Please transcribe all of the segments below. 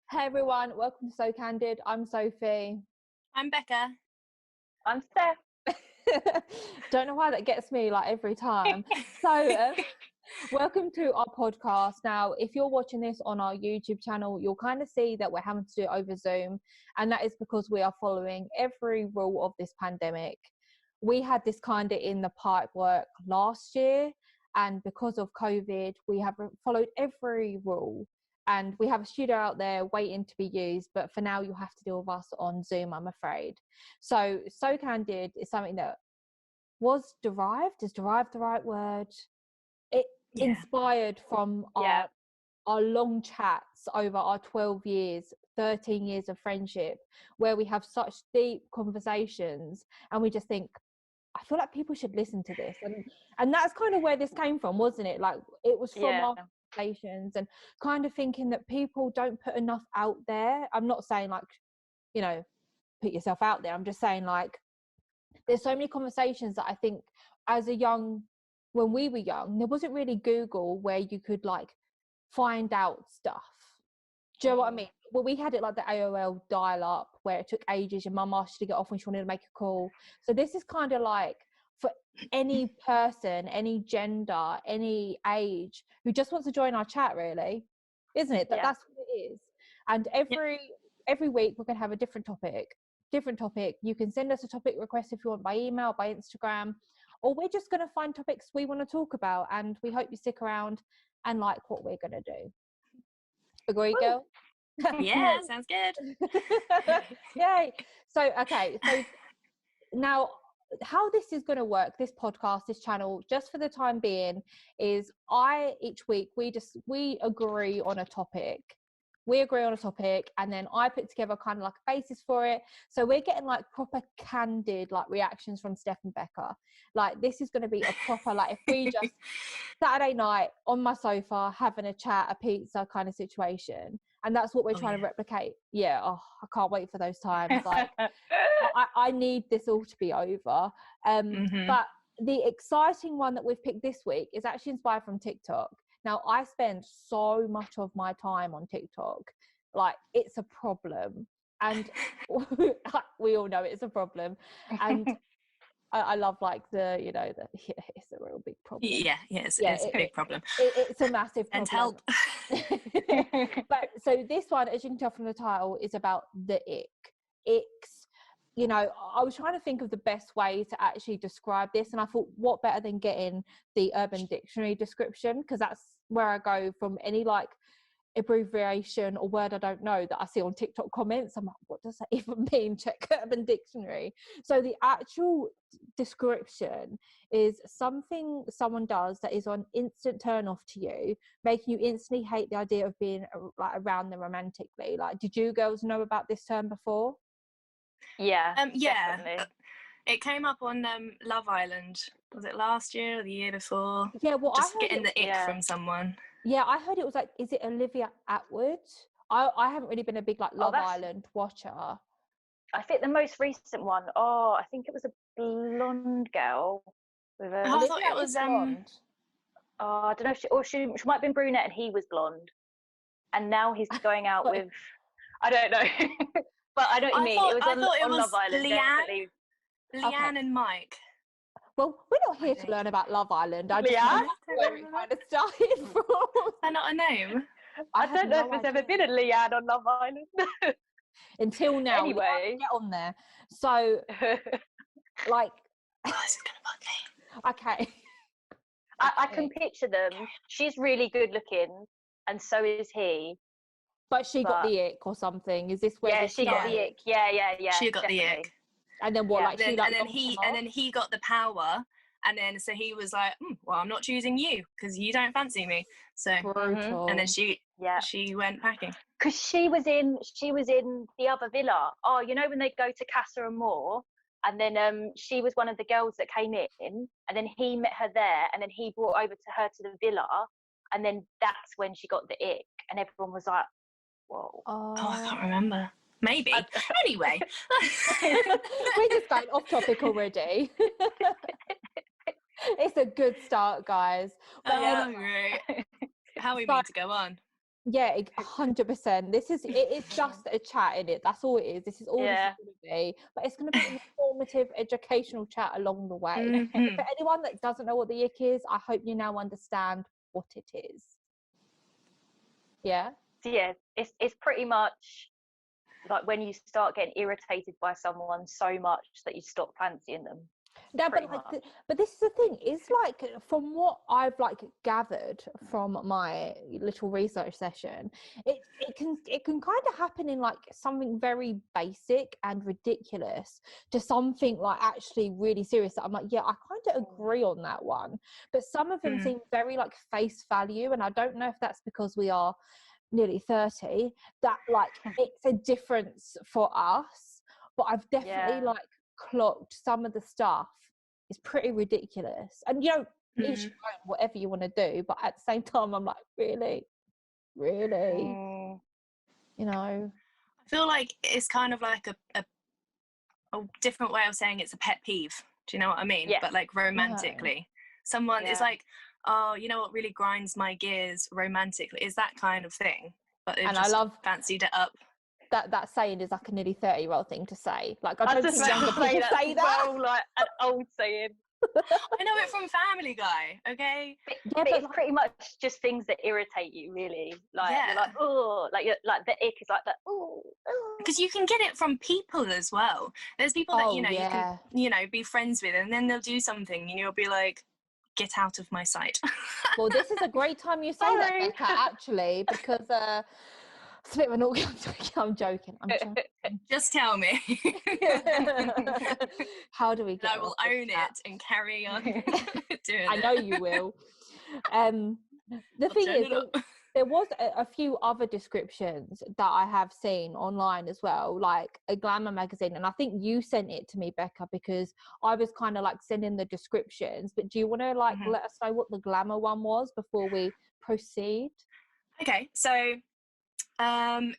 Hey everyone, welcome to So Candid. I'm Sophie. I'm Becca. I'm Steph. Don't know why that gets me like every time. So, welcome to our podcast. Now, if you're watching this on our YouTube channel, you'll kind of see that we're having to do it over Zoom, and that is because we are following every rule of this pandemic. We had this kind of in the pipework last year, and because of COVID, we have followed every rule. And we have a studio out there waiting to be used, but for now you'll have to deal with us on Zoom, I'm afraid. So Candid is something that was derived. Is derived the right word? Inspired from our long chats over our 12 years, 13 years of friendship, where we have such deep conversations, and we just think, I feel like people should listen to this, and that's kind of where this came from, wasn't it? Like it was from our conversations and kind of thinking that people don't put enough out there. I'm not saying like, you know, put yourself out there. I'm just saying like, there's so many conversations that I think when we were young, there wasn't really Google where you could like find out stuff. Do you know what I mean? Well, we had it like the AOL dial-up where it took ages. Your mum asked you to get off when she wanted to make a call. So this is kind of like for any person, any gender, any age who just wants to join our chat, really, isn't it? That's what it is. And every week we're going to have a different topic. You can send us a topic request if you want by email, by Instagram, or we're just going to find topics we want to talk about, and we hope you stick around and like what we're going to do. Agree, girl? Yeah, sounds good. Yay. So now how this is going to work, this podcast, this channel, just for the time being, is each week we agree on a topic. And then I put together kind of like a basis for it. So we're getting like proper candid like reactions from Steph and Becca. Like this is going to be a proper like, if we just Saturday night on my sofa having a chat, a pizza kind of situation. And that's what we're trying to replicate. I can't wait for those times. Like I need this all to be over. But the exciting one that we've picked this week is actually inspired from TikTok. Now, I spend so much of my time on TikTok. Like, it's a problem. And we all know it's a problem. And I love, like, it's a real big problem. It's a big problem. It's a massive problem. And help. But so this one, as you can tell from the title, is about the icks. You know, I was trying to think of the best way to actually describe this, and I thought, what better than getting the Urban Dictionary description, because that's where I go from any like abbreviation or word I don't know that I see on TikTok comments. I'm like, what does that even mean? Check Urban Dictionary. So the actual description is something someone does that is an instant turn off to you, making you instantly hate the idea of being like around them romantically. Like, did you girls know about this term before? Definitely. It came up on Love Island. Was it last year or the year before? Yeah, well, just getting the ick from someone. Yeah, I heard it was like, is it Olivia Atwood? I haven't really been a big like Love Island watcher. I think the most recent one, I think it was a blonde girl with a. I thought it was blonde. I don't know if she might have been brunette and he was blonde, and now he's going out with. I don't know, but I know what you mean. I thought it was Love Island. Leanne and Mike. Well, we're not here to learn about Love Island. I just know where it kind of started from. Is that not a name? I don't know if there's ever been a Leanne on Love Island. Until now. Anyway. Get on there. So, like... it's going to bug me. Okay. I can picture them. She's really good looking, and so is he. But she got the ick or something. Is this where? Yeah, she got the ick. Yeah. She got definitely. the ick. And then what? Like, and then he got the power, and then so he was like, "Well, I'm not choosing you because you don't fancy me." So, and then she went packing. Because she was in the other villa. Oh, you know when they go to Casa Amor, and then she was one of the girls that came in, and then he met her there, and then he brought over to her to the villa, and then that's when she got the ick, and everyone was like, "Whoa!" Oh, I can't remember. Maybe. Anyway. We're just going off topic already. It's a good start, guys. Great. How we mean to go on? Yeah, 100%. It's just a chat, in it. That's all it is. This is all this is going to be. But it's going to be an informative, educational chat along the way. For anyone that doesn't know what the ick is, I hope you now understand what it is. Yeah. So yeah, it's pretty much like when you start getting irritated by someone so much that you stop fancying them. No, but this is the thing. It's like, from what I've like gathered from my little research session, it can kind of happen in like something very basic and ridiculous to something like actually really serious. That I'm like, yeah, I kind of agree on that one. But some of them seem very like face value, and I don't know if that's because we are nearly 30 that like it's a difference for us. But I've definitely like clocked some of the stuff is pretty ridiculous, and you know, each your own, whatever you want to do, but at the same time I'm like, really you know, I feel like it's kind of like a different way of saying it's a pet peeve, do you know what I mean? But like romantically, someone is like, oh, you know what really grinds my gears romantically is that kind of thing, but and I love fancied it up. That saying is like a nearly 30-year-old thing to say. Like, I don't think younger people say that. Well, like an old saying. I know it from Family Guy, okay? But it's like, pretty much just things that irritate you, really. Like, you're like, oh, like the ick is like that. Oh, because you can get it from people as well. There's people that you can be friends with, and then they'll do something, and you'll be like, get out of my sight. Well, this is a great time you say that, Becca, actually, because it's a bit of an awkward. I'm joking. Just tell me. How do we get? I will own it and carry on doing it. I know you will. The thing is, there was a few other descriptions that I have seen online as well, like a glamour magazine, and I think you sent it to me, Becca, because I was kind of like sending the descriptions. But do you want to like let us know what the glamour one was before we proceed? Okay, so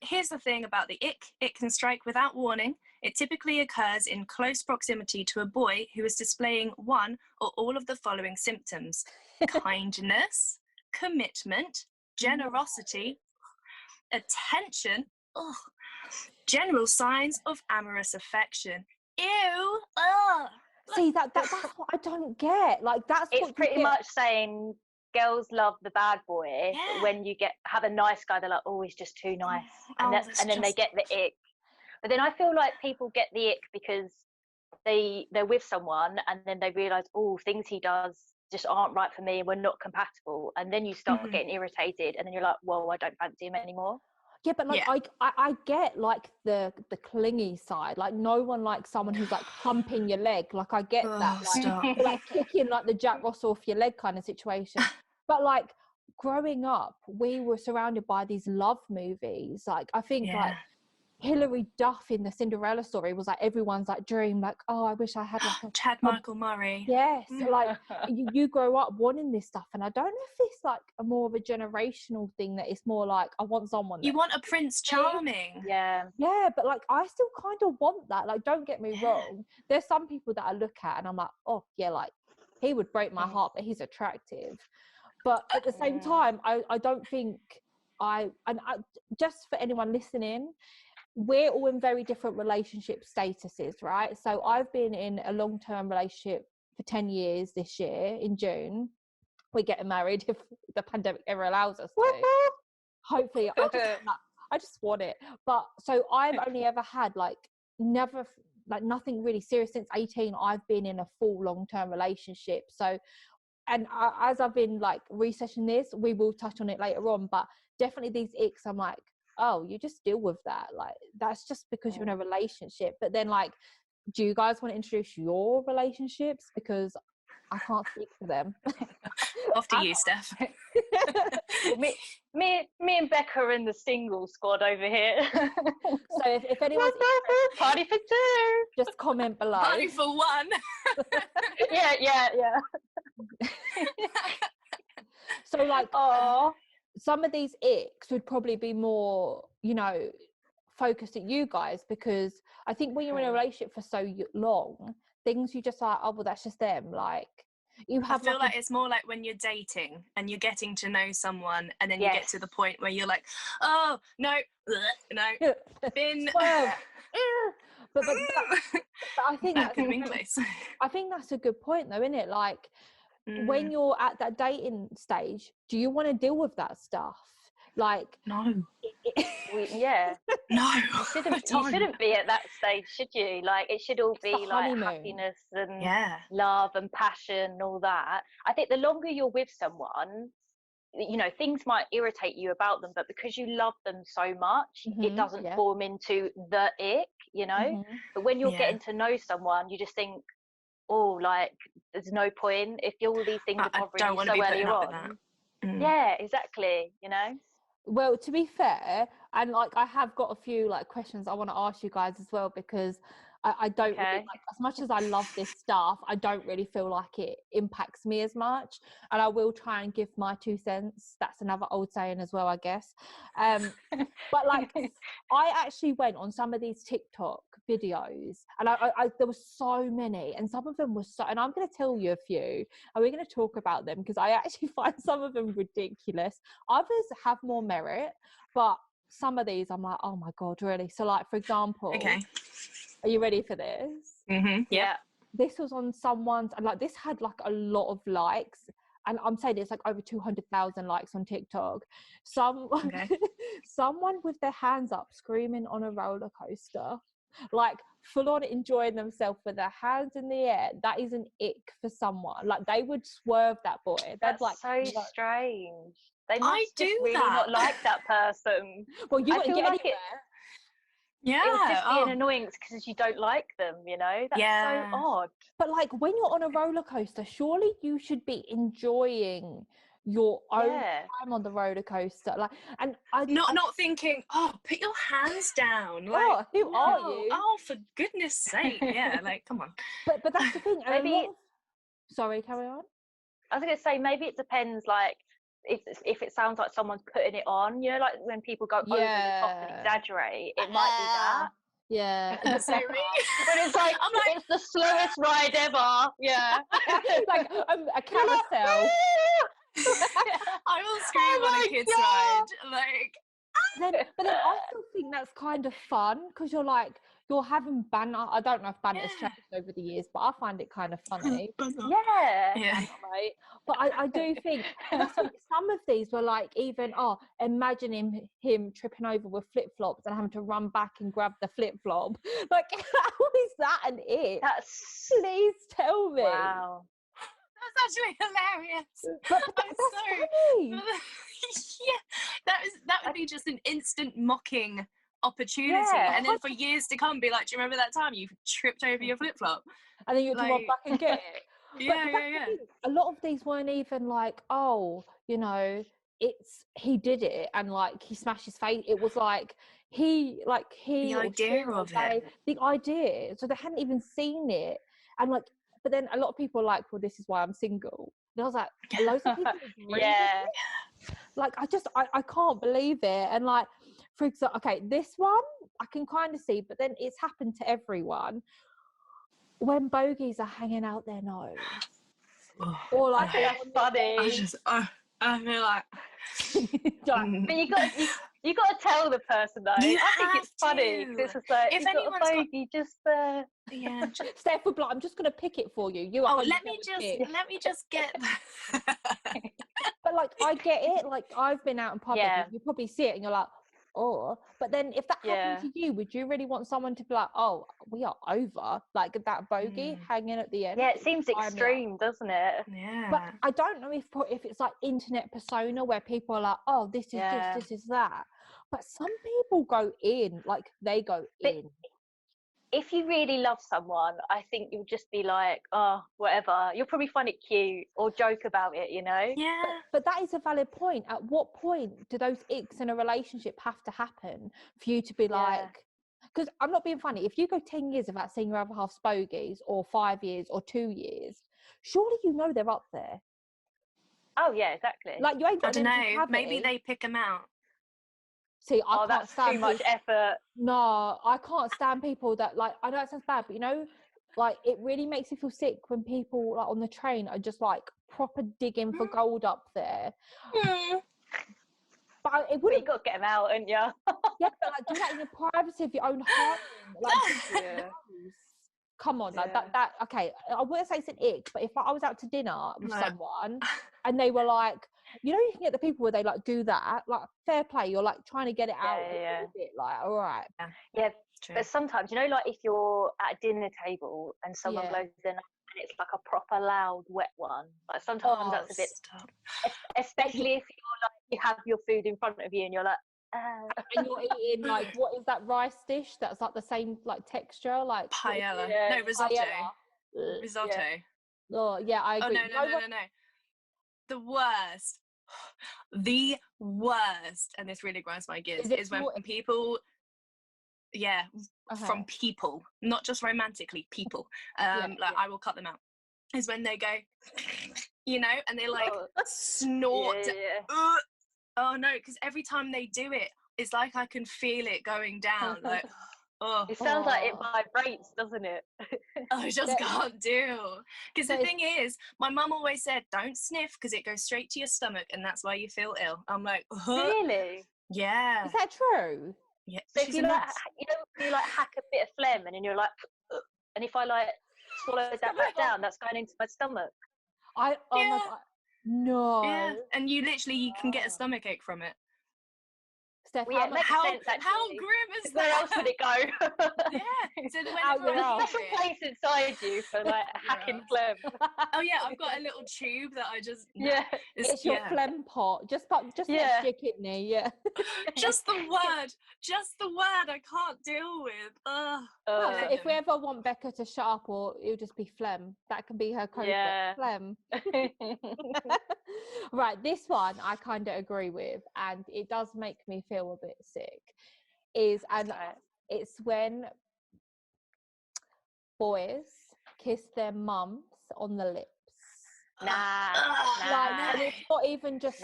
here's the thing about the ick. It can strike without warning. It typically occurs in close proximity to a boy who is displaying one or all of the following symptoms: kindness, commitment, generosity, attention, general signs of amorous affection. Ew! See, that's what I don't get. Like, that's it's what pretty much saying girls love the bad boy, but when you have a nice guy, they're like, oh, he's just too nice, and then they get the ick. But then I feel like people get the ick because they're with someone, and then they realise, oh, things he does just aren't right for me, and we're not compatible, and then you start getting irritated, and then you're like, well, I don't fancy him anymore. Yeah, but like I get like the clingy side. Like, no one likes someone who's like humping your leg. Like, I get that, like kicking like the Jack Ross off your leg kind of situation. But like growing up, we were surrounded by these love movies. Like, I think like Hilary Duff in the Cinderella story was like everyone's like dream, like, oh, I wish I had like a Chad Michael Murray. Yes, like you grow up wanting this stuff, and I don't know if it's like a more of a generational thing, that it's more like I want someone. You want a Prince Charming. Yeah, but like I still kind of want that. Like, don't get me wrong. There's some people that I look at and I'm like, oh yeah, like he would break my heart, but he's attractive. But at the same time, I don't think just for anyone listening, we're all in very different relationship statuses, right? So I've been in a long-term relationship for 10 years this year. In June, we're getting married if the pandemic ever allows us to. Hopefully, I just want it. But so I've only ever had nothing really serious since 18. I've been in a full long-term relationship. So, and as I've been like researching this, we will touch on it later on, but definitely these icks, I'm like, oh, you just deal with that. Like, that's just because you're in a relationship. But then, like, do you guys want to introduce your relationships? Because I can't speak for them. Off to you, Steph. me and Becca are in the single squad over here. So if anyone's party for two, just comment below. Party for one. yeah. So like, some of these icks would probably be more, focused at you guys, because I think when you're in a relationship for so long, things you just like, oh, well, that's just them. Like, You I have feel like like it's more like when you're dating and you're getting to know someone, and then you get to the Yes. point where you're like, oh no, no, bin. well, but I think That could that's have been close. I think that's a good point though, isn't it? Like when Mm, you're at that dating stage, do you want to deal with that stuff? Like no, Yeah. no, You shouldn't be at that stage, should you? Like it should all It's the be like honeymoon. happiness and Yeah, love and passion and all that. I think the longer you're with someone, things might irritate you about them, but because you love them so much, it doesn't yeah. form into the ick. But when you're yeah. getting to know someone, you just think, oh, like there's no point if all these things are I bothering don't you want to so be early putting up with on. that. Mm. Yeah, exactly. Well, to be fair, and like I have got a few like questions I want to ask you guys as well, because I don't really, Okay. like, as much as I love this stuff, I don't really feel like it impacts me as much, and I will try and give my 2 cents. That's another old saying as well, I guess. But like I actually went on some of these TikTok videos, and I there were so many, and some of them were so, and I'm going to tell you a few, and we're going to talk about them because I actually find some of them ridiculous. Others have more merit, but some of these I'm like, oh my god, really? So like, for example, Okay. are you ready for this? Mm-hmm. Yeah. This was on someone's, and like this had like a lot of likes, and I'm saying it's like over 200,000 likes on TikTok. Okay. Someone with their hands up screaming on a roller coaster, like full on enjoying themselves with their hands in the air. That is an ick for someone. Like they would swerve that boy. They'd That's like, so strange. They I must do just really that. not like that person. well, you I wouldn't feel get like anywhere. Yeah. it would just be an Oh. annoyance because you don't like them, That's Yeah. so odd. But like when you're on a roller coaster, surely you should be enjoying your own Yeah. time on the roller coaster. Like, and I Not thinking, oh, put your hands down. Like, oh, who are no. you? Oh, for goodness sake. Yeah, like, come on. But that's the thing. And a Maybe lot of... Sorry, carry on. I was going to say maybe it depends. Like if it sounds like someone's putting it on, like when people go over the top and Yeah. exaggerate, it might be that. Yeah. Is it me? But it's like, I'm like, it's the slowest ride ever. Yeah. like a carousel. I will scream on a kid's ride. Like, But then I still think that's kind of fun because you're having banter. I don't know if banter's changed over the years, but I find it kind of funny. Yeah. Right? But I do think some of these were like, even imagining him tripping over with flip-flops and having to run back and grab the flip-flop. Like, how is that an it? Please tell me. Wow. That's actually hilarious. But that's funny. Yeah, that would be just an instant mocking opportunity, and then for years to come, be like, do you remember that time you tripped over your flip flop? And then you had to run back and get it. Yeah. A lot of these weren't even like, he did it and like he smashed his face. It was like the idea of it. the idea. So they hadn't even seen it, and like, but then a lot of people are like, well, this is why I'm single. And I was like, loads of people agree. Yeah. Like I can't believe it. And like, for example, okay, this one I can kind of see, but then it's happened to everyone. When bogies are hanging out their nose, or like, I think that's funny. I feel like, but you got to tell the person though. I think it's funny because it's just like, if anyone's got a bogey, just Steph would be like, I'm just gonna pick it for you. let me just get. But like, I get it. Like, I've been out in public. Yeah. You probably see it, and you're like, oh. But then, if that happened to you, would you really want someone to be like, oh, we are over, like that bogey hanging at the end? Yeah, it seems extreme, doesn't it? Yeah. But I don't know if it's like internet persona where people are like, oh, this is this is that. But some people go in, like they go in. If you really love someone, I think you'll just be like, oh, whatever. You'll probably find it cute or joke about it, Yeah. But that is a valid point. At what point do those icks in a relationship have to happen for you to be like, because I'm not being funny, if you go 10 years without seeing your other half's bogeys, or 5 years or 2 years, surely they're up there. Oh yeah, exactly. Like, you ain't got I don't know, maybe they pick them out. See, I can't stand too much effort. No, I can't stand people that, like, I know it sounds bad, but like it really makes me feel sick when people like on the train are just like proper digging for gold up there. But it Well, wouldn't. you got to get them out, ain't ya? Yeah, but like do that in the privacy of your own home. Like, Yeah. come on, like Yeah. that. Okay, I wouldn't say it's an ick, but if I was out to dinner with No. someone and they were like, you know, you can get the people where they like do that, like fair play. You're like trying to get it out Yeah. a bit, like all right. Yeah, True. but sometimes, you know, like if you're at a dinner table and someone Yeah. blows their nose and it's like a proper loud, wet one. Like sometimes that's a bit, Stop. especially if you're like you have your food in front of you and you're like, And you're eating like what is that rice dish that's like the same like texture, like Paella. Yeah. No, risotto. paella. Risotto. Oh yeah, I Oh, agree. no. The worst. The worst, and this really grinds my gears, is when people, from people, not just romantically, people, I will cut them out, is when they go, you know, and they like snort. Yeah. Oh no, because every time they do it, it's like I can feel it going down. Like, It sounds like it vibrates, doesn't it? I just can't do. Because the So thing is, my mum always said, don't sniff because it goes straight to your stomach and that's why you feel ill. I'm like, Really? yeah. Is that true? Yeah. So if you like, you know, you like hack a bit of phlegm and then you're like, and if I like swallow that back down, that's going into my stomach. Oh my God. No. Yeah. And you can get a stomach ache from it. Steph, Well, yeah, it makes sense, actually. How grim is Where that? else would it go? Yeah. So Out whenever your I ass. hear Special place inside you for like hacking phlegm. oh yeah, I've got a little tube that I just It's your phlegm pot. Just next to your kidney. Yeah. just the word I can't deal with. So if we ever want Becca to shut up, or it'll just be phlegm. That can be her code. Phlegm. Right, this one I kind of agree with, and it does make me feel a bit sick. It's when boys kiss their mums on the lips. And it's not even just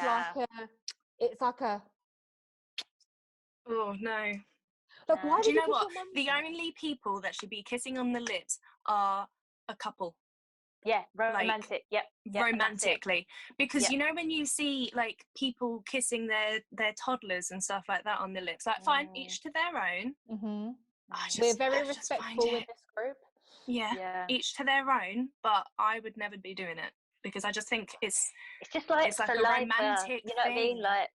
it's like a. Oh no. Like, why do you know what? The only people that should be kissing on the lips are a couple. Yeah, romantic. Like, romantically, because you know when you see like people kissing their toddlers and stuff like that on the lips, like fine, each to their own. Mm-hmm. We're very respectful with this group. Yeah, each to their own, but I would never be doing it because I just think it's just like it's like saliva, a romantic you know what I mean? thing. Like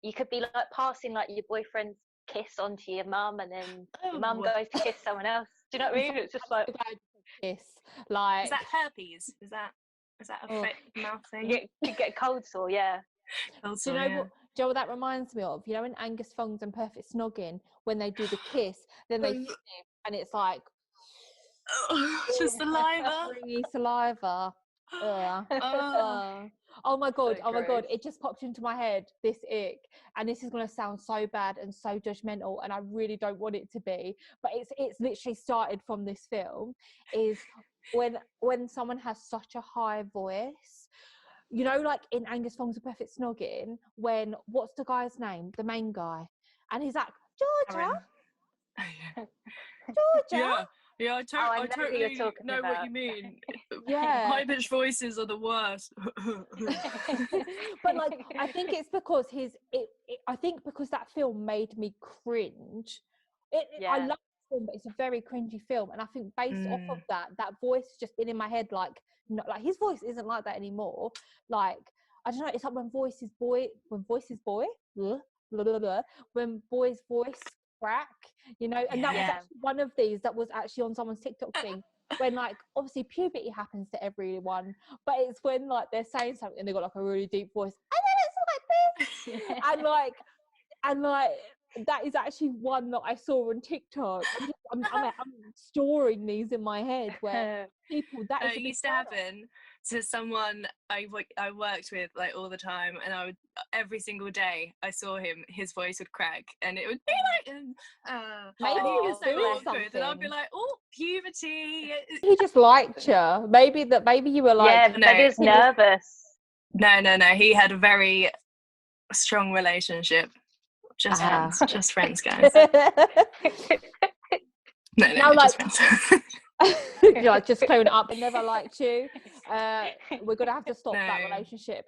you could be like passing like your boyfriend's kiss onto your mum, and then your mum goes to kiss someone else. Do you know what I mean? It's just like kiss. Like, is that herpes? Is that a fake mouth thing? You get a cold sore, Cold sore, do you know what that reminds me of? You know in Angus Thongs and Perfect Snogging, when they do the kiss, then they sniff, and it's like the saliva. Stringy saliva. Oh my god, it just popped into my head, this ick, and this is going to sound so bad and so judgmental, and I really don't want it to be, but it's literally started from this film, is when someone has such a high voice, you know, like in Angus Thongs and Perfect Snogging, when, what's the guy's name, the main guy, and he's like, Georgia. Georgia. Yeah, I totally know what you mean. High pitched voices are the worst. But like, I think it's because I think because that film made me cringe. I love the film, but it's a very cringy film, and I think based off of that voice has just been in my head. Like, his voice isn't like that anymore. Like, I don't know. It's like when voices boy, blah, blah, blah, blah, when boys' voice crack, you know, and that was actually one of these that was actually on someone's TikTok thing, when like obviously puberty happens to everyone, but it's when like they're saying something and they got like a really deep voice, and then it's like this, and like that is actually one that I saw on TikTok. I'm storing these in my head where people it used to happen to someone I worked with like all the time, and I would every single day I saw his voice would crack, and it would be like maybe he was so doing awkward, something, and I'd be like, oh, puberty. He just liked you. Maybe you were like, maybe he was nervous. No, he had a very strong relationship. Just friends, guys. No, like, just friends. You're like, just clearing it up and never liked you. We're gonna have to stop that No. relationship.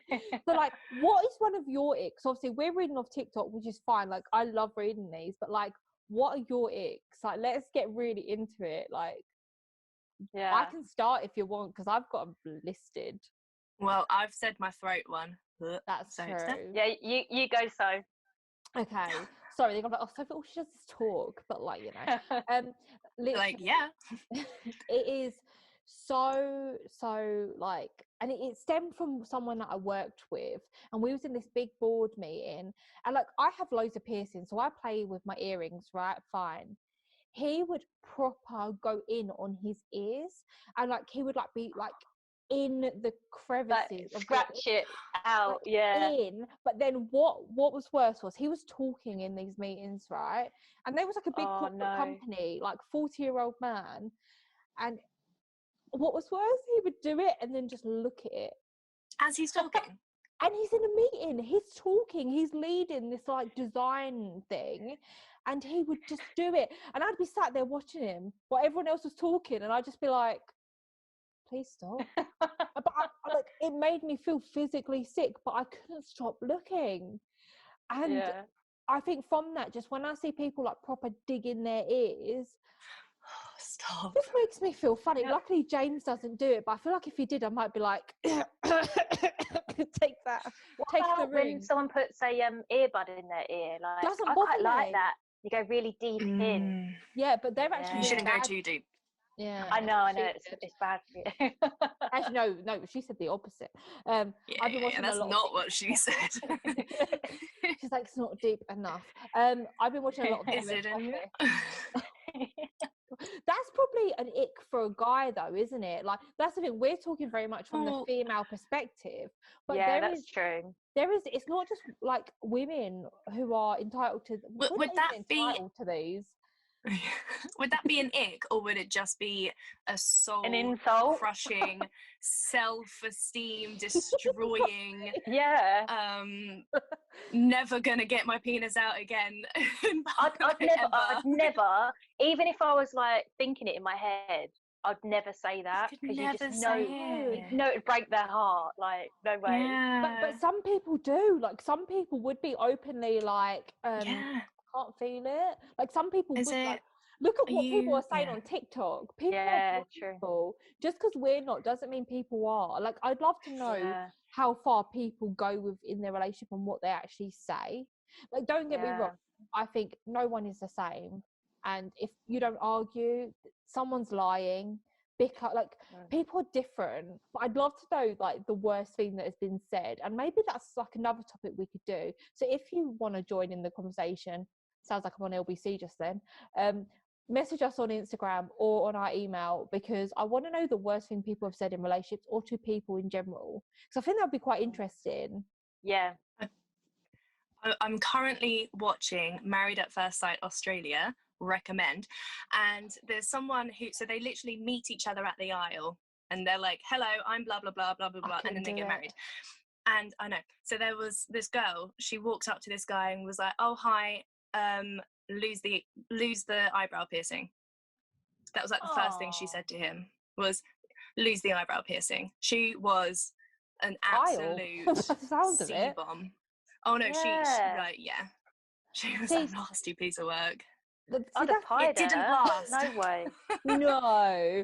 So like, what is one of your icks? Obviously we're reading off TikTok, which is fine, like I love reading these, but like, what are your icks? Like, let's get really into it. Like, I can start if you want, because I've got them listed. Well, I've said my throat one. That's So true. Yeah, you go. So Okay. Sorry, they're gonna be like, oh, Sophie, all she does is talk, but like, you know, like, yeah. it is so like, and it stemmed from someone that I worked with, and we was in this big board meeting, and like, I have loads of piercings, so I play with my earrings, right? Fine. He would proper go in on his ears, and like, he would like be like in the crevices of scratch it out, in. But then what was worse was he was talking in these meetings, right? And there was like a big corporate company, like 40-year-old man, and what was worse, he would do it and then just look at it As he's talking. and he's in a meeting, he's talking, he's leading this like design thing, and he would just do it, and I'd be sat there watching him while everyone else was talking, and I'd just be like, please stop. But like, it made me feel physically sick, but I couldn't stop looking. And I think from that, just when I see people like proper digging their ears, stop. This makes me feel funny. Luckily James doesn't do it, but I feel like if he did, I might be like, take that. What about when someone puts a earbud in their ear? Like, doesn't I bother quite like me. that. You go really deep in. Yeah, but they're actually You shouldn't go too deep. Yeah, I know. It's bad for you. Actually, no, she said the opposite. I've been watching that's a lot not what she said. She's like, it's not deep enough. I've been watching a lot of Is it in here? That's probably an ick for a guy, though, isn't it? Like, that's the thing. We're talking very much from the female perspective, but that's true. There is. It's not just like women who are entitled to. Would that be entitled to these? Would that be an ick, or would it just be a an insult, crushing, self-esteem destroying? Never gonna get my penis out again. I'd never, even if I was like thinking it in my head, I'd never say that, because you just know it'd break their heart. Like, no way. Yeah. But some people do. Like, some people would be openly like, can't feel it. Like, some people would like, look at what people are saying on TikTok. People are beautiful. Just because we're not doesn't mean people are. Like, I'd love to know how far people go within their relationship and what they actually say. Like, don't get me wrong, I think no one is the same, and if you don't argue, someone's lying. Like, people are different, but I'd love to know like the worst thing that has been said, and maybe that's like another topic we could do. So if you want to join in the conversation, sounds like I'm on LBC just then, message us on Instagram or on our email, because I want to know the worst thing people have said in relationships or to people in general, because I think that'd be quite interesting. I'm currently watching Married at First Sight Australia, recommend, and there's someone who, so they literally meet each other at the aisle and they're like, hello, I'm blah blah blah blah blah blah, and then they get married. And I know, so there was this girl, she walked up to this guy and was like, oh hi, lose the eyebrow piercing. That was like the first thing she said to him, was lose the eyebrow piercing. She was an absolute sea bomb. Oh no, she was a nasty piece of work. It didn't last. No way. No.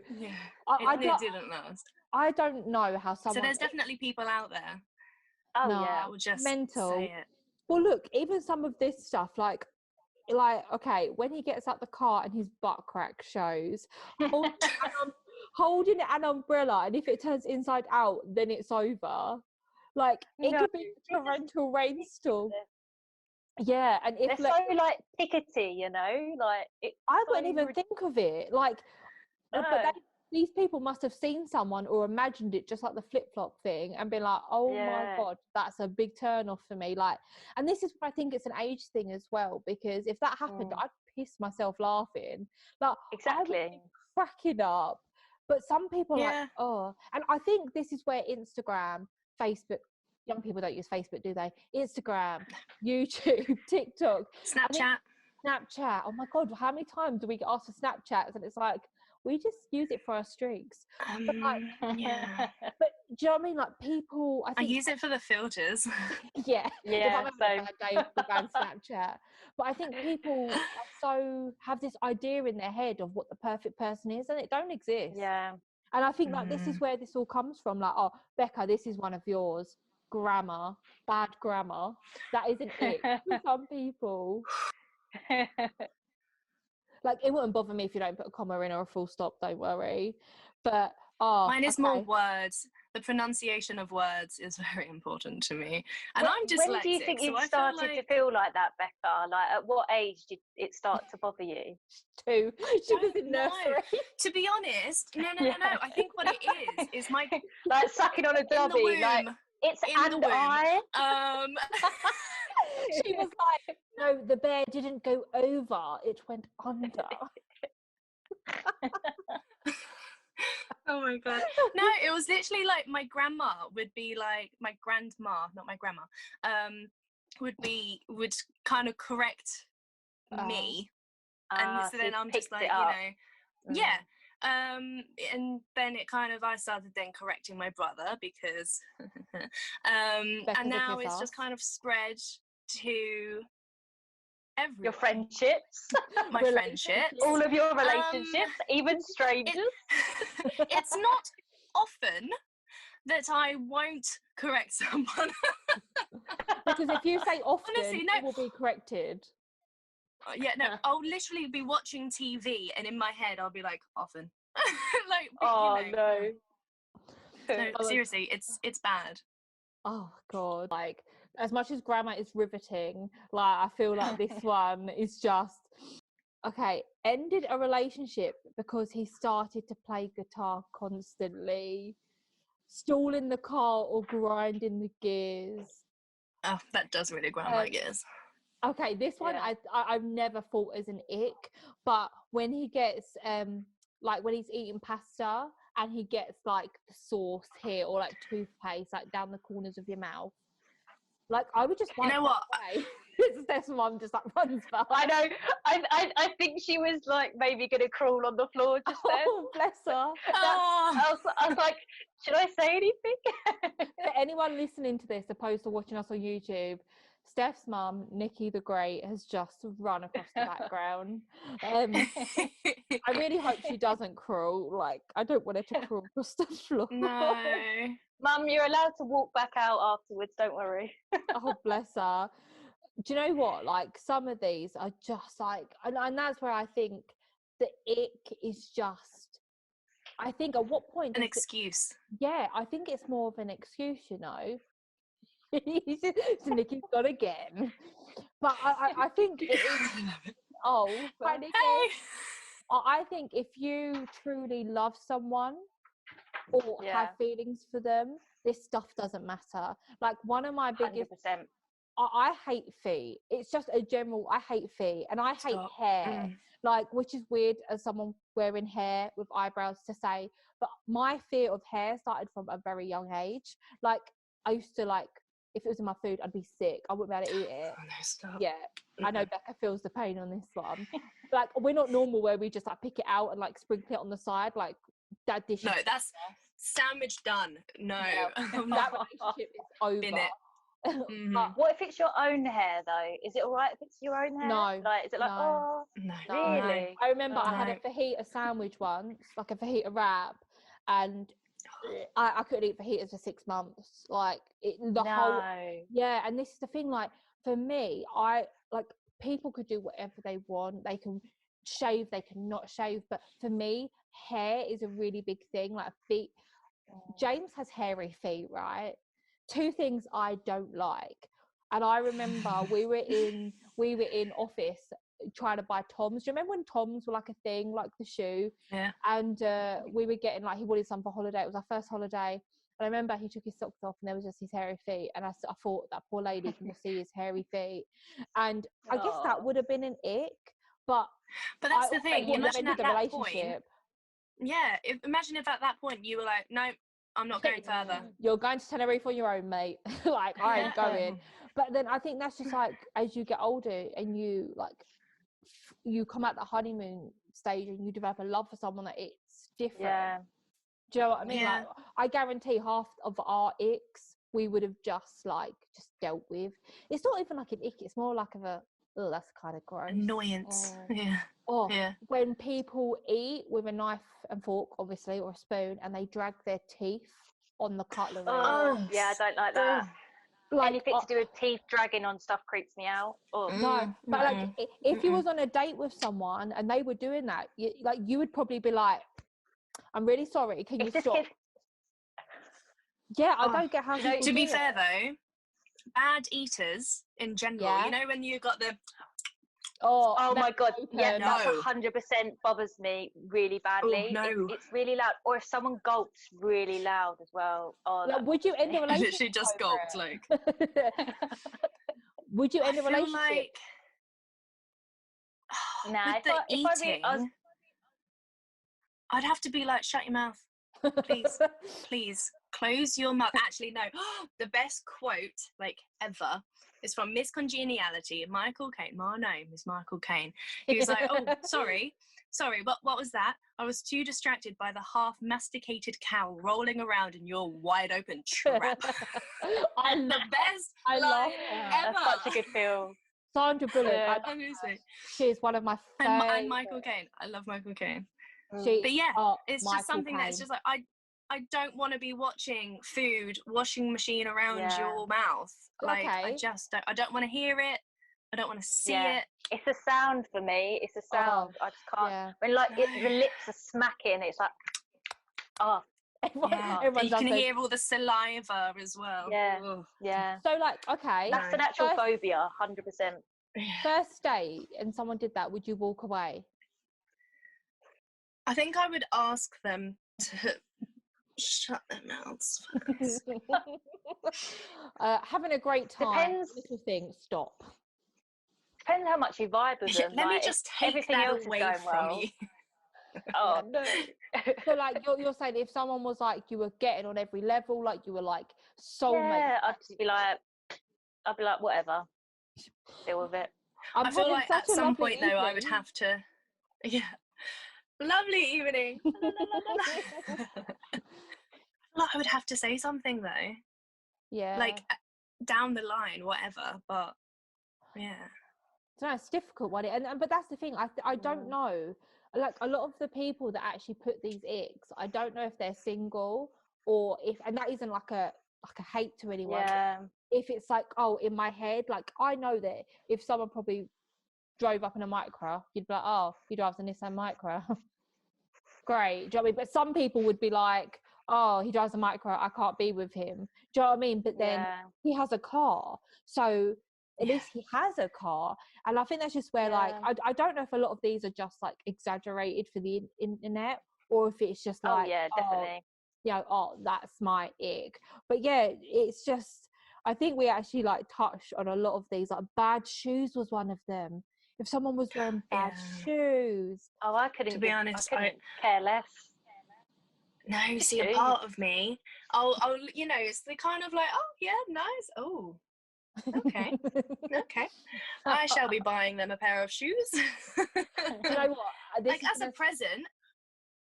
It didn't last. I don't know how someone. So there's definitely people out there. That will just mental. Say it. Well, look, even some of this stuff, like okay, when he gets out the car and his butt crack shows, holding an umbrella, and if it turns inside out, then it's over. Like, it could be a torrential rainstorm. Yeah, and if they're so like pickety, you know, like I wouldn't even think of it. Like, but these people must have seen someone or imagined it, just like the flip-flop thing, and been like, oh my god, that's a big turn off for me. Like, and this is why I think it's an age thing as well, because if that happened, I'd piss myself laughing. Like, exactly, I would be cracking up. But some people are like, oh, and I think this is where Instagram, Facebook, young people don't use Facebook, do they? Instagram, YouTube, TikTok, Snapchat. Snapchat. Oh my god, how many times do we get asked for Snapchats? And it's like, we just use it for our streaks. But like, Yeah. but do you know what I mean? Like people, I I think use it for the filters. yeah, if Yeah, I'm having a bad day, we go on Snapchat. But I think people have this idea in their head of what the perfect person is, and it don't exist. yeah. And I think like this is where this all comes from. Like, oh, Becca, this is one of yours. Grammar, bad grammar. That isn't it for some people. Like, it wouldn't bother me if you don't put a comma in or a full stop. Don't worry. But Mine is more words. The pronunciation of words is very important to me. And I'm dyslexic. When do you think you so started to feel like that, Becca? Like, at what age did it start to bother you? 2. She was in know. nursery. To be honest, no. I think what it is my like sucking on a dobby. Like, it's in the womb. I. She was like, no, the bear didn't go over, it went under. Oh my god. No, it was literally like my grandma would be like, my grandma, not my grandma, would kind of correct me. And so then I'm just like, yeah. And then it kind of, I started then correcting my brother because and now it's just kind of spread to everyone. Your friendships, my friendships, all of your relationships, even strangers. It's not often that I won't correct someone. Because if you say often, honestly, no, it will be corrected. Yeah, no, I'll literally be watching TV and in my head I'll be like, often. Like, oh, you know. No. No, seriously, it's bad. Oh god, like, as much as grammar is riveting, like, I feel like this one is just okay. Ended a relationship because he started to play guitar constantly, stalling the car or grinding the gears. Oh, that does really grind my gears. Okay, this one I've never thought as an ick, but when he gets like when he's eating pasta and he gets like the sauce here or like toothpaste like down the corners of your mouth, like I would just, you know what? This mum just like runs by. I know. I think she was like maybe gonna crawl on the floor just then. Oh, bless her. I was like, should I say anything? For anyone listening to this opposed to watching us on YouTube, Steph's mum, Nikki the Great, has just run across the background. I really hope she doesn't crawl. Like, I don't want her to crawl across the floor. No. Mum, you're allowed to walk back out afterwards, don't worry. Oh, bless her. Do you know what? Like, some of these are just like, and that's where I think the ick is just, I think at what point... An excuse. Yeah, I think it's more of an excuse, you know. So Nikki's gone again. But I think it is... Oh, hi, Nikki. Hey. I think if you truly love someone or have feelings for them, this stuff doesn't matter. Like, one of my biggest... 100%. I hate feet. It's just a general, I hate feet. And I hate hair. Like, which is weird as someone wearing hair with eyebrows to say, but my fear of hair started from a very young age. Like, I used to, like, if it was in my food, I'd be sick. I wouldn't be able to eat it. Oh, no, stop. Yeah, I know Becca feels the pain on this one. Like, we're not normal where we just like pick it out and like sprinkle it on the side. Like, that dish. No, that's sandwich done. No, yeah, that relationship is over. Bin it. But what if it's your own hair though? Is it all right if it's your own hair? No. Like, is it like, no. No. Really? I remember I had a fajita sandwich once, like a fajita wrap, and I couldn't eat fajitas for 6 months. Like, whole, yeah. And this is the thing, like, for me, I like, people could do whatever they want. They can shave, they can not shave, but for me, hair is a really big thing. Like, feet. James has hairy feet, right? 2 things I don't like. And I remember we were in office trying to buy Toms. Do you remember when Toms were like a thing, like the shoe? Yeah. And we were getting, like, he wanted some for holiday. It was our first holiday. And I remember he took his socks off and there was just his hairy feet. And I thought, that poor lady can just see his hairy feet. And I guess that would have been an ick. But that's the thing. Imagine at that point. Yeah. Imagine if at that point you were like, no, I'm not going further. You're going to Tenerife on your own, mate. Like, I ain't going. But then I think that's just like, as you get older and you like you come out the honeymoon stage and you develop a love for someone, that it's different. Yeah. Do you know what I mean? Yeah. Like, I guarantee half of our icks we would have just dealt with. It's not even like an ick, it's more like oh, that's kind of gross. Annoyance. Oh. Yeah. Or Yeah. when people eat with a knife and fork, obviously, or a spoon, and they drag their teeth on the cutlery. Oh, yeah, I don't like that. Like, Anything to do with teeth dragging on stuff creeps me out. Oh. no, but like, if you was on a date with someone and they were doing that, you would probably be like, I'm really sorry, can you stop? Yeah, I don't get how people to be do fair it. though, bad eaters in general, Yeah. you know, when you got the Oh my god, yeah, No. that's 100% bothers me really badly. Oh, no. It's really loud, or if someone gulps really loud as well. Oh, Like, that would you end a bothers me. relationship? literally just over gulped it? like Would you end a I feel relationship? like Nah, with the eating, I was, I'd have to be like, shut your mouth, please close your mouth. Actually, no. The best quote like ever is from Miss Congeniality, Michael Caine. My name is Michael Caine. He was like, oh, sorry, what was that? I was too distracted by the half masticated cow rolling around in your wide open trap. I The best I line love ever. that's such a good feel. Sandra Bullock. Yeah. She's one of my and favourite. Michael Caine. I love Michael Caine. But yeah, it's Michael just something Caine. that's just like I don't want to be watching food washing machine around your mouth. Like Okay. I don't want to hear it. I don't want to see it. It's a sound for me. It's a sound. I just can't. Yeah. When the lips are smacking, it's like, oh. Everyone You does can this. hear all the saliva as well. Yeah. Ugh. Yeah. So okay. That's an actual phobia, 100%. First date and someone did that, would you walk away? I think I would ask them to shut their mouths first. Having a great time. Depends. Little thing, stop. Depends how much you vibe with them. Let me like, just take everything that else away is going from well. you. Oh no. So you're saying if someone was like you were getting on every level, like you were like soulmate. Yeah, I'd be like whatever. Deal with it. I feel like at some point though I would have to lovely evening. I would have to say something though. Yeah. Like down the line, whatever. But yeah. No, it's difficult, one. But that's the thing. I don't know. Like a lot of the people that actually put these icks, I don't know if they're single or if, and that isn't like a hate to anyone. Yeah. If it's like, oh, in my head, like I know that if someone probably drove up in a Micra, you'd be like, oh, he drives a Nissan Micra. Great. Do you know what I mean? But some people would be like, oh, he drives a Micra, I can't be with him. Do you know what I mean? But then he has a car. So at least he has a car. And I think that's just where like I don't know if a lot of these are just like exaggerated for the internet or if it's just like definitely. That's my ick. But yeah, it's just I think we actually like touched on a lot of these. Like bad shoes was one of them. If someone was wearing bad shoes. Oh, I couldn't. To be honest, I care less. No, see, a part of me, I'll, it's the kind of like, oh yeah, nice. Oh, okay. I shall be buying them a pair of shoes. Do you know what? Like as a present,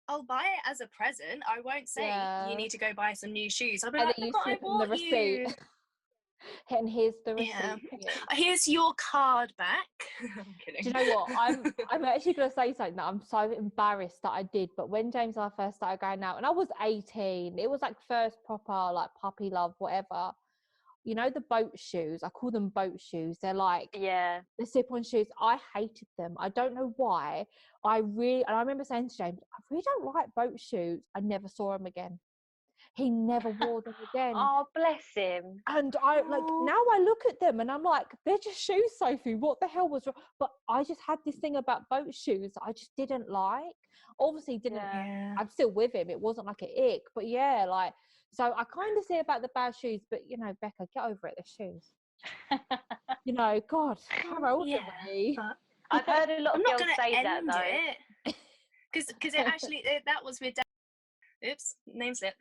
I'll buy it as a present. I won't say you need to go buy some new shoes. I'll be like, look what I bought you. And here's the receipt. Yeah. Here's your card back. I'm kidding. Do you know what? I'm actually going to say something that I'm so embarrassed that I did. But when James and I first started going out, and I was 18, it was like first proper like puppy love, whatever. You know, the boat shoes, I call them boat shoes. They're like the slip-on shoes. I hated them. I don't know why. And I remember saying to James, I really don't like boat shoes. I never saw them again. He never wore them again. Oh, bless him. And I like now I look at them and I'm like, they're just shoes, Sophie. What the hell was wrong? But I just had this thing about boat shoes that I just didn't like. Obviously didn't. Yeah. I'm still with him. It wasn't like an ick, but yeah, like so I kind of see about the bad shoes, but you know, Becca, get over it. They're shoes. You know, God, Carol, I've heard a lot of girls say that though. Because it actually that was with. Oops, name slip.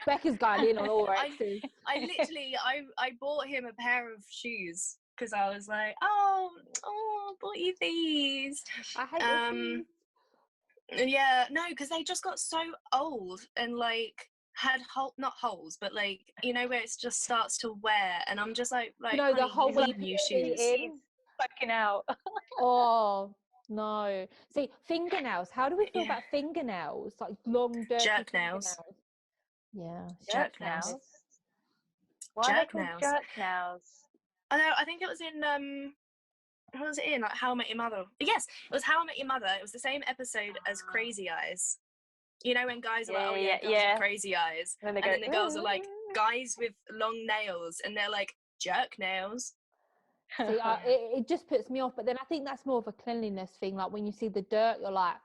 Becca's going in on all exes. I literally bought him a pair of shoes because I was like, oh, bought you these. I hate your teeth. Yeah, no, because they just got so old and like had not holes, but like, you know, where it just starts to wear, and I'm just like, You know, the honey, whole you need new shoes. Fucking out. Oh no. See, fingernails. How do we feel about fingernails? Like long, dirty Jerk nails. fingernails. Yeah. Jerk nails. Why are they Jerk called nails. jerk nails? I know. I think it was in what was it in? Like How I Met Your Mother. Yes, it was How I Met Your Mother. It was the same episode as Crazy Eyes. You know when guys are like, oh yeah, girls with crazy eyes, And then, then the girls are like, guys with long nails, and they're like, jerk nails. See, it just puts me off. But then I think that's more of a cleanliness thing. Like when you see the dirt, you're like,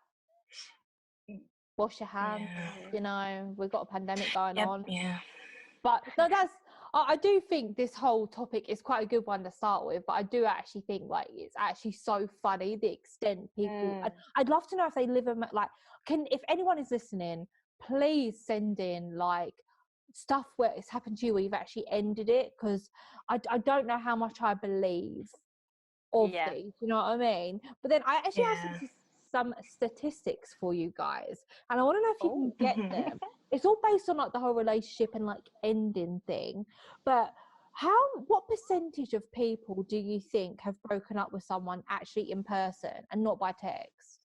wash your hands. Yeah. You know, we've got a pandemic going on. Yeah. But no, I do think this whole topic is quite a good one to start with. But I do actually think like it's actually so funny the extent people. I'd love to know if they live in like. If anyone is listening, please send in like stuff where it's happened to you where you've actually ended it, because I don't know how much I believe of these, you know what I mean? But then I actually have some statistics for you guys, and I want to know if you can get them. It's all based on like the whole relationship and like ending thing, but what percentage of people do you think have broken up with someone actually in person and not by text?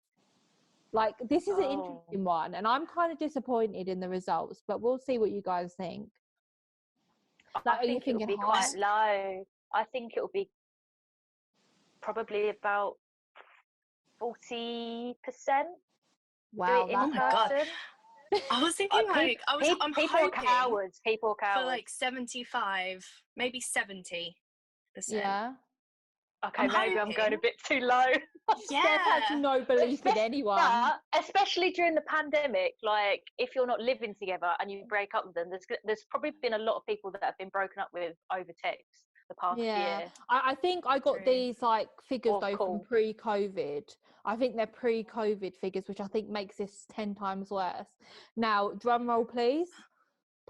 Like, this is an interesting one, and I'm kind of disappointed in the results, but we'll see what you guys think. Like, I think it'll be quite low. I think it'll be probably about 40%. Wow, oh my God. I was thinking I'm people are cowards. People are cowards. For like 75, maybe 70%. Yeah. Okay, maybe I'm going a bit too low. Steph has no belief in anyone. But especially during the pandemic, like if you're not living together and you break up with them, there's probably been a lot of people that have been broken up with over text the past year. I think I got these like figures from pre-COVID. I think they're pre-COVID figures, which I think makes this 10 times worse. Now, drum roll, please.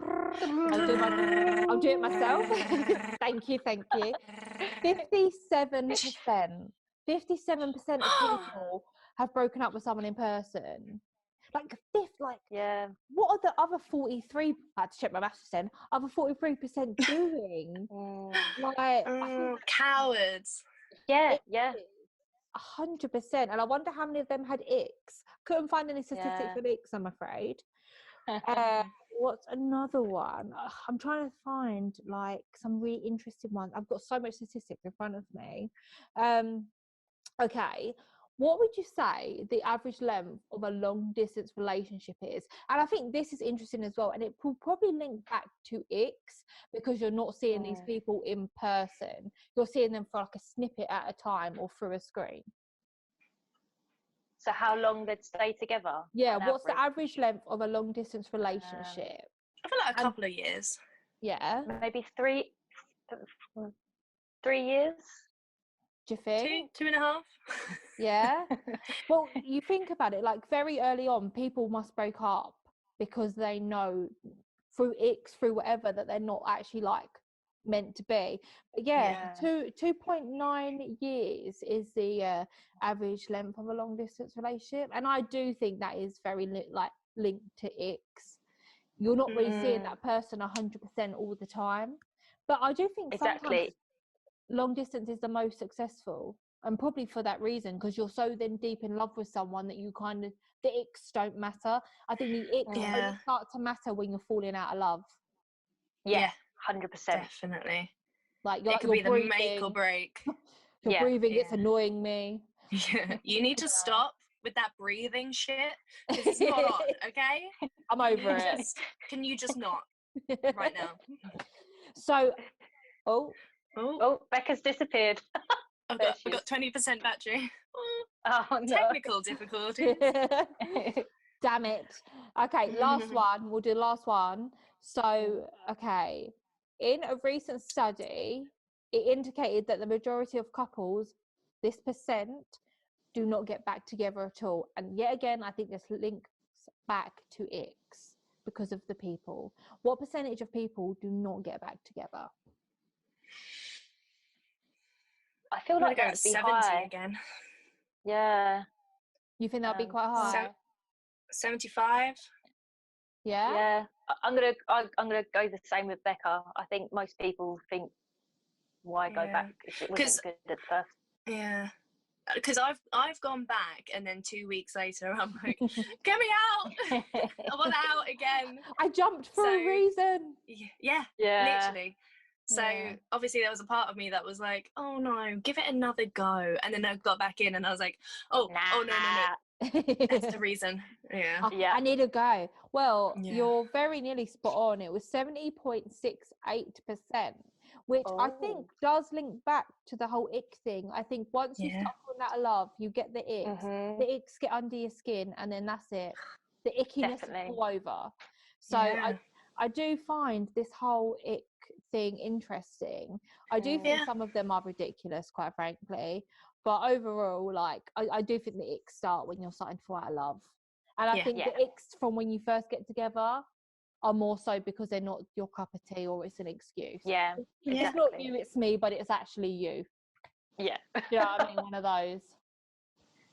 I'll do it myself. Thank you. 57% of people have broken up with someone in person. Like what are the other 43? I had to check my maths then. Other 43% doing? Like cowards. Yeah. 100%. And I wonder how many of them had icks. Couldn't find any statistics with icks, I'm afraid. What's another one? I'm trying to find like some really interesting ones. I've got so much statistics in front of me. Okay, what would you say the average length of a long distance relationship is? And I think this is interesting as well, and it will probably link back to icks, because you're not seeing these people in person. You're seeing them for like a snippet at a time or through a screen. So how long they'd stay together? Yeah, what's the average length of a long distance relationship? I feel like a couple of years. Yeah. Maybe 3 years. Do you think? 2.5. Yeah. Well, you think about it, like very early on, people must break up because they know through icks, through whatever, that they're not actually like meant to be. But 2.9 years is the average length of a long distance relationship, and I do think that is very linked to icks. You're not really seeing that person 100% all the time, but I do think sometimes long distance is the most successful, and probably for that reason, because you're so then deep in love with someone that you kind of, the icks don't matter. I think the icks only start to matter when you're falling out of love. 100%. Definitely. Like it could be the make or break. You're breathing, it's annoying me. Yeah, you need to stop with that breathing shit, because it's not on, okay? I'm over it. Can you just not right now? So, Becca's disappeared. I've got 20% battery. Oh, no. Technical difficulties. Damn it. Okay, last one. We'll do the last one. So, okay. In a recent study, it indicated that the majority of couples, this percent, do not get back together at all. And yet again, I think this links back to icks because of the people. What percentage of people do not get back together? I feel I'm gonna like go that'd at be 70 high. again. Yeah. You think that'd be quite So, high? 75. Yeah. yeah. I'm gonna go the same with Becca. I think most people think, why go Yeah. back if it 'Cause- wasn't good at first? Yeah. Because I've gone back, and then 2 weeks later I'm like, get me out. I want out again. I jumped for a So- reason. Yeah, Yeah. literally. So Yeah. obviously there was a part of me that was like, oh no, give it another go. And then I got back in and I was like, oh no. That's the reason. Yeah. Yeah. I need to go. Well, Yeah. you're very nearly spot on. It was 70.68%, which I think Oh. does link back to the whole ick thing. I think once you Yeah. start falling out of love, you get the icks. Mhm. The icks get under your skin, and then that's it. The ickiness is Definitely. all over. So Yeah. I do find this whole ick thing interesting. I do think Yeah. some of them are ridiculous, quite frankly. But overall, like I do think the icks start when you're starting to fall out of love. And I Yeah. think Yeah. the icks from when you first get together are more so because they're not your cup of tea or it's an excuse. Yeah. Yeah. It's not Exactly. you, it's me, but it's actually you. Yeah. You know what I mean? One of those.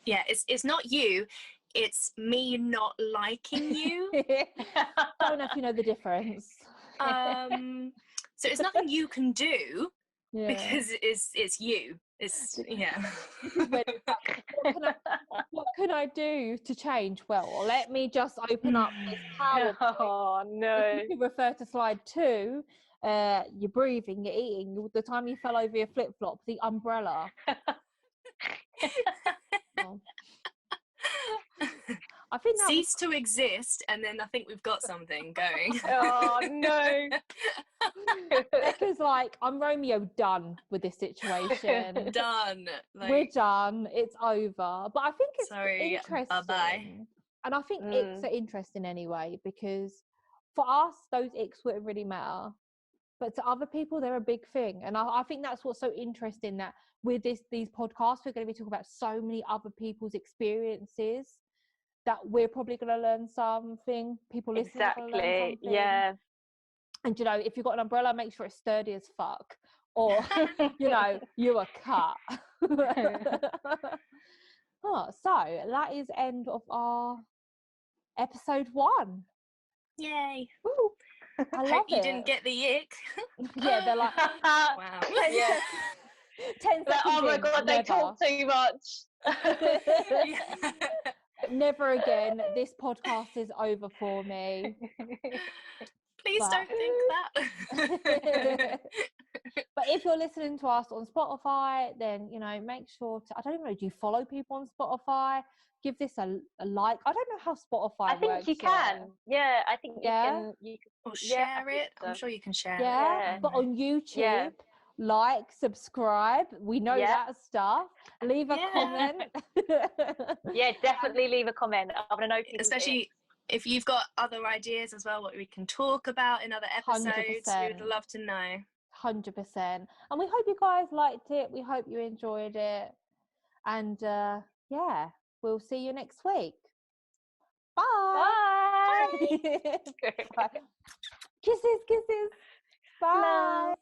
Yeah, it's not you, it's me not liking you. Don't know if you know the difference. So it's nothing you can do Yeah. because it's you. It's yeah. What can I do to change? Well, let me just open up this PowerPoint. Oh no. If you refer to slide 2, you're breathing, you're eating, the time you fell over your flip-flop, the umbrella. Oh. I think that Cease to exist, and then I think we've got something going. Oh no. Becca's like, I'm Romeo, done with this situation. Done. We're Like, done. It's over. But I think it's sorry, interesting. bye-bye. And I think icks are interesting anyway, because for us, those icks wouldn't really matter. But to other people, they're a big thing. And I think that's what's so interesting, that with these podcasts, we're going to be talking about so many other people's experiences, that we're probably going to learn something. People listening are going to learn Exactly. something. Yeah. And, you know, if you've got an umbrella, make sure it's sturdy as fuck. Or, you know, you are cut. Oh, so that is end of our episode 1. Yay. Woo. I love Hope you it. didn't get the ick. Yeah, they're like, Wow. 10 seconds Like, oh my in, god, they never. talk too much. Yeah. Never again. This podcast is over for me. Please But- don't think that. But if you're listening to us on Spotify, then, you know, make sure to, I don't even know, do you follow people on Spotify? Give this a like. I don't know how Spotify I think works you can. Yeah, I think Yeah? you can. Or Yeah, I share think it. I'm so. sure you can share Yeah, Yeah. but on YouTube, Yeah. like, subscribe. We know Yeah. that stuff. Leave a Yeah. comment. Yeah, definitely leave a comment. I want to know people's Especially if you've got other ideas as well, what we can talk about in other episodes. We 100%. would love to know. 100%. And we hope you guys liked it. We hope you enjoyed it. And yeah, we'll see you next week. Bye. Bye. Bye. Kisses, kisses. Bye. Love.